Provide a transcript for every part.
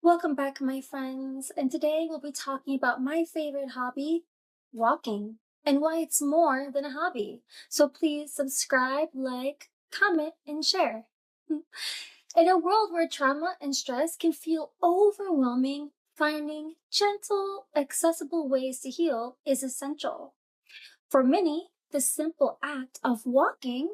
Welcome back, my friends, and today we'll be talking about my favorite hobby, walking, and why it's more than a hobby. So please subscribe, like, comment, and share. In a world where trauma and stress can feel overwhelming, finding gentle, accessible ways to heal is essential. For many, the simple act of walking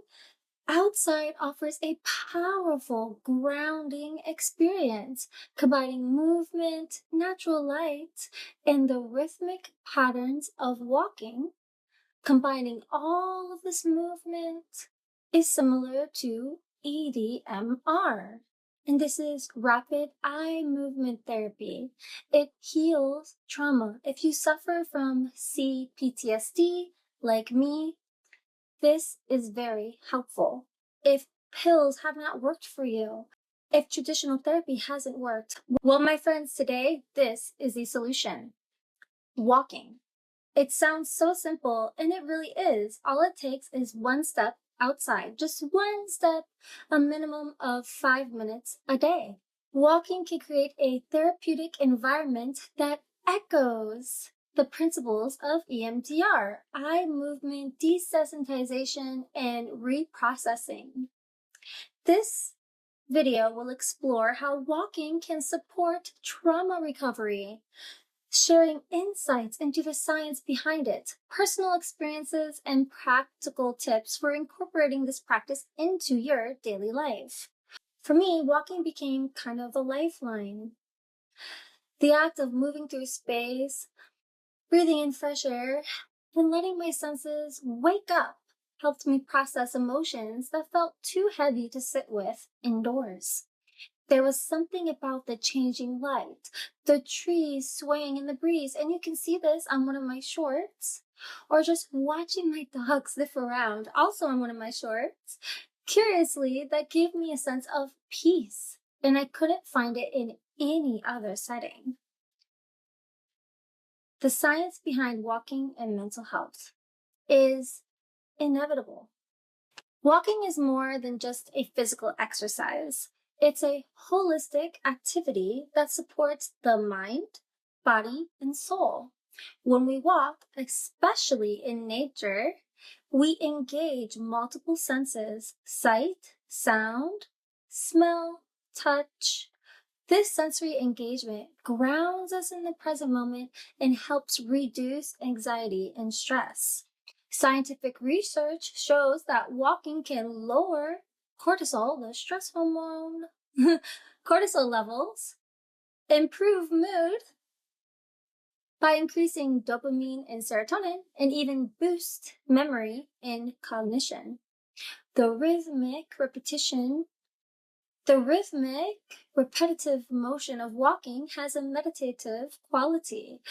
outside offers a powerful grounding experience, combining movement, natural light, and the rhythmic patterns of walking. Combining all of this movement is similar to EDMR. And this is rapid eye movement therapy. It heals trauma. If you suffer from CPTSD, like me, this is very helpful. If pills have not worked for you, if traditional therapy hasn't worked, well, my friends, today, this is the solution. Walking. It sounds so simple, and it really is. All it takes is one step outside, just one step, a minimum of 5 minutes a day. Walking can create a therapeutic environment that echoes the principles of EMDR, eye movement desensitization, and reprocessing. This video will explore how walking can support trauma recovery, sharing insights into the science behind it, personal experiences, and practical tips for incorporating this practice into your daily life. For me, walking became kind of a lifeline. The act of moving through space, breathing in fresh air, and letting my senses wake up helped me process emotions that felt too heavy to sit with indoors. There was something about the changing light, the trees swaying in the breeze, and you can see this on one of my shorts, or just watching my dog sniff around, also on one of my shorts. Curiously, that gave me a sense of peace, and I couldn't find it in any other setting. The science behind walking and mental health is inevitable. Walking is more than just a physical exercise. It's a holistic activity that supports the mind, body, and soul. When we walk, especially in nature, we engage multiple senses: sight, sound, smell, touch. This sensory engagement grounds us in the present moment and helps reduce anxiety and stress. Scientific research shows that walking can lower cortisol, the stress hormone, cortisol levels, improve mood by increasing dopamine and serotonin, and even boost memory and cognition. The rhythmic, repetitive motion of walking has a meditative quality.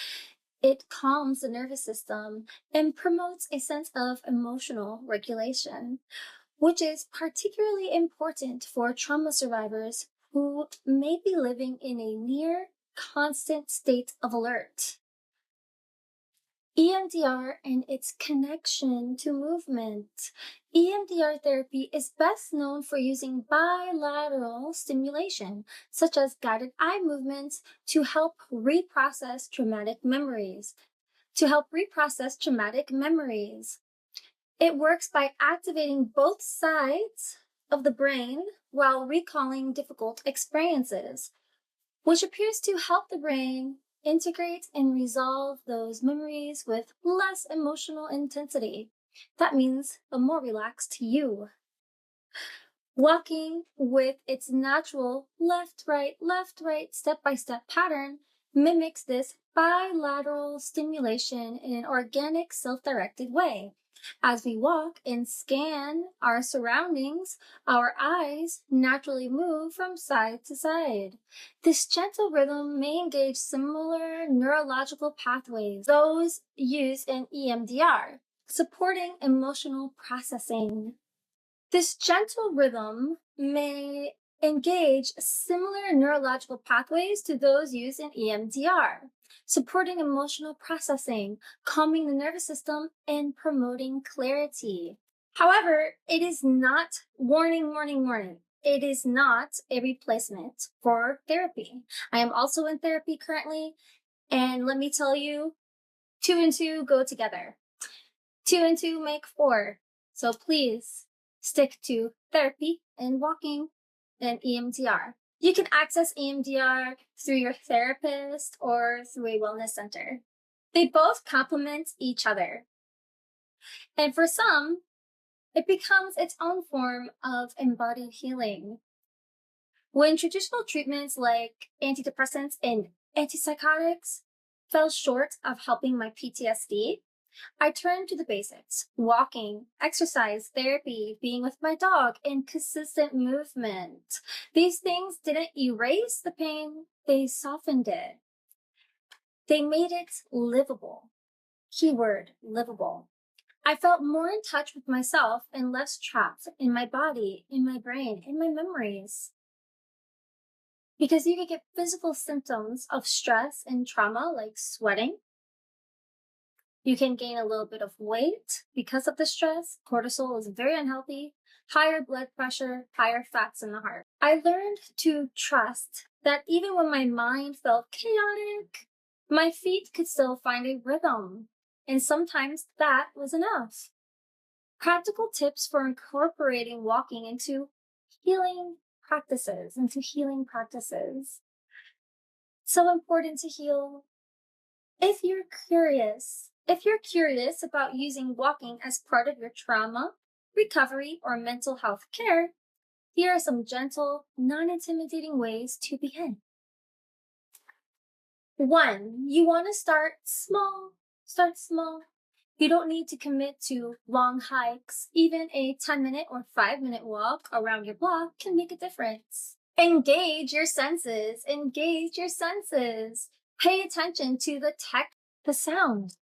It calms the nervous system and promotes a sense of emotional regulation, which is particularly important for trauma survivors who may be living in a near constant state of alert. EMDR and its connection to movement. EMDR therapy is best known for using bilateral stimulation, such as guided eye movements, to help reprocess traumatic memories. It works by activating both sides of the brain while recalling difficult experiences, which appears to help the brain integrate and resolve those memories with less emotional intensity. That means a more relaxed you. Walking, with its natural left, right, step-by-step pattern, mimics this bilateral stimulation in an organic, self-directed way. As we walk and scan our surroundings, our eyes naturally move from side to side. This gentle rhythm may engage similar neurological pathways, those used in EMDR, supporting emotional processing. This gentle rhythm may engage similar neurological pathways to those used in EMDR, supporting emotional processing, calming the nervous system, and promoting clarity. However, it is not, warning, it is not a replacement for therapy. I am also in therapy currently, and let me tell you, 2 and 2 go together. 2 and 2 make 4. So please stick to therapy and walking and EMDR. You can access EMDR through your therapist or through a wellness center. They both complement each other. And for some, it becomes its own form of embodied healing. When traditional treatments like antidepressants and antipsychotics fell short of helping my PTSD, I turned to the basics: walking, exercise, therapy, being with my dog, and consistent movement. These things didn't erase the pain, they softened it. They made it livable. Keyword, livable. I felt more in touch with myself and less trapped in my body, in my brain, in my memories. Because you can get physical symptoms of stress and trauma like sweating. You can gain a little bit of weight because of the stress. Cortisol is very unhealthy. Higher blood pressure, higher fats in the heart. I learned to trust that even when my mind felt chaotic, my feet could still find a rhythm. And sometimes that was enough. Practical tips for incorporating walking into healing practices. So important to heal. If you're curious about using walking as part of your trauma, recovery, or mental health care, here are some gentle, non-intimidating ways to begin. 1, you want to start small. Start small. You don't need to commit to long hikes. Even a 10-minute or 5-minute walk around your block can make a difference. Engage your senses. Pay attention to the sound.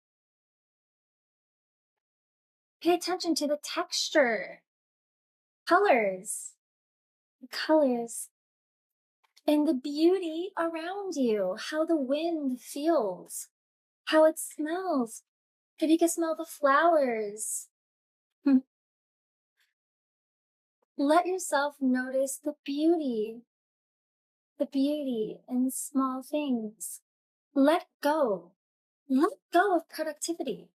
Pay attention to the texture, colors, and the beauty around you, how the wind feels, how it smells. If you can smell the flowers. Let yourself notice the beauty in small things. Let go of productivity.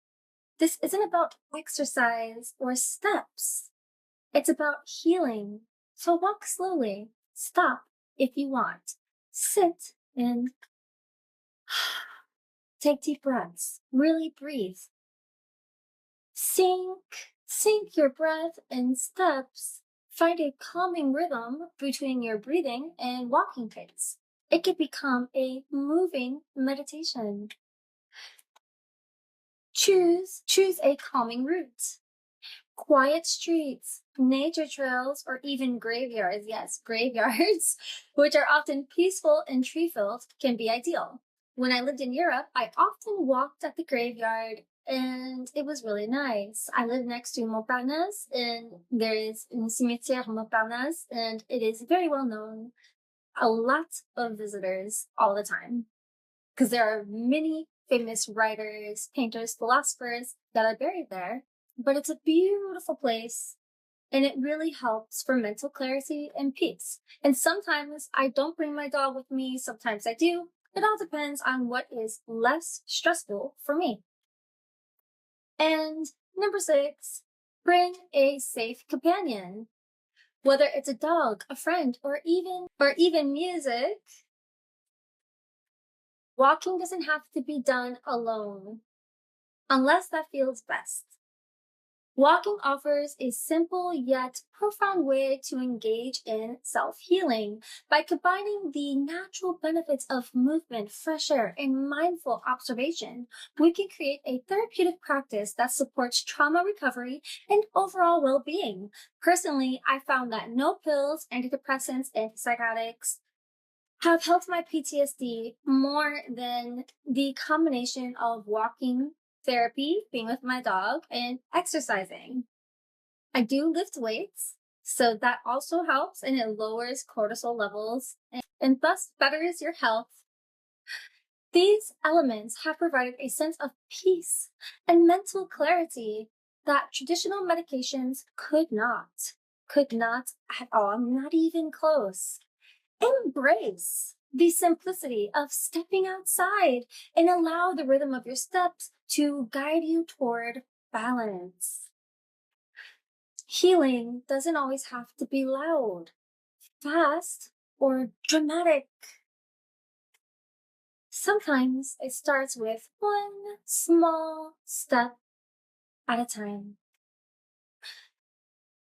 This isn't about exercise or steps. It's about healing. So walk slowly. Stop if you want. Sit and take deep breaths. Really breathe. Sync your breath and steps. Find a calming rhythm between your breathing and walking pace. It could become a moving meditation. Choose a calming route. Quiet streets, nature trails, or even graveyards, yes, graveyards, which are often peaceful and tree-filled, can be ideal. When I lived in Europe, I often walked at the graveyard, and it was really nice. I live next to Montparnasse, and there is a cimetière Montparnasse, and it is very well known. A lot of visitors all the time, because there are many famous writers, painters, philosophers that are buried there. But it's a beautiful place, and it really helps for mental clarity and peace. And sometimes I don't bring my dog with me, sometimes I do. It all depends on what is less stressful for me. And number 6, bring a safe companion. Whether it's a dog, a friend, or even music, walking doesn't have to be done alone, unless that feels best. Walking offers a simple yet profound way to engage in self-healing. By combining the natural benefits of movement, fresh air, and mindful observation, we can create a therapeutic practice that supports trauma recovery and overall well-being. Personally, I found that no pills, antidepressants, antipsychotics have helped my PTSD more than the combination of walking, therapy, being with my dog, and exercising. I do lift weights, so that also helps, and it lowers cortisol levels and thus betters your health. These elements have provided a sense of peace and mental clarity that traditional medications could not. Could not at all, not even close. Embrace the simplicity of stepping outside and allow the rhythm of your steps to guide you toward balance. Healing doesn't always have to be loud, fast, or dramatic. Sometimes it starts with one small step at a time.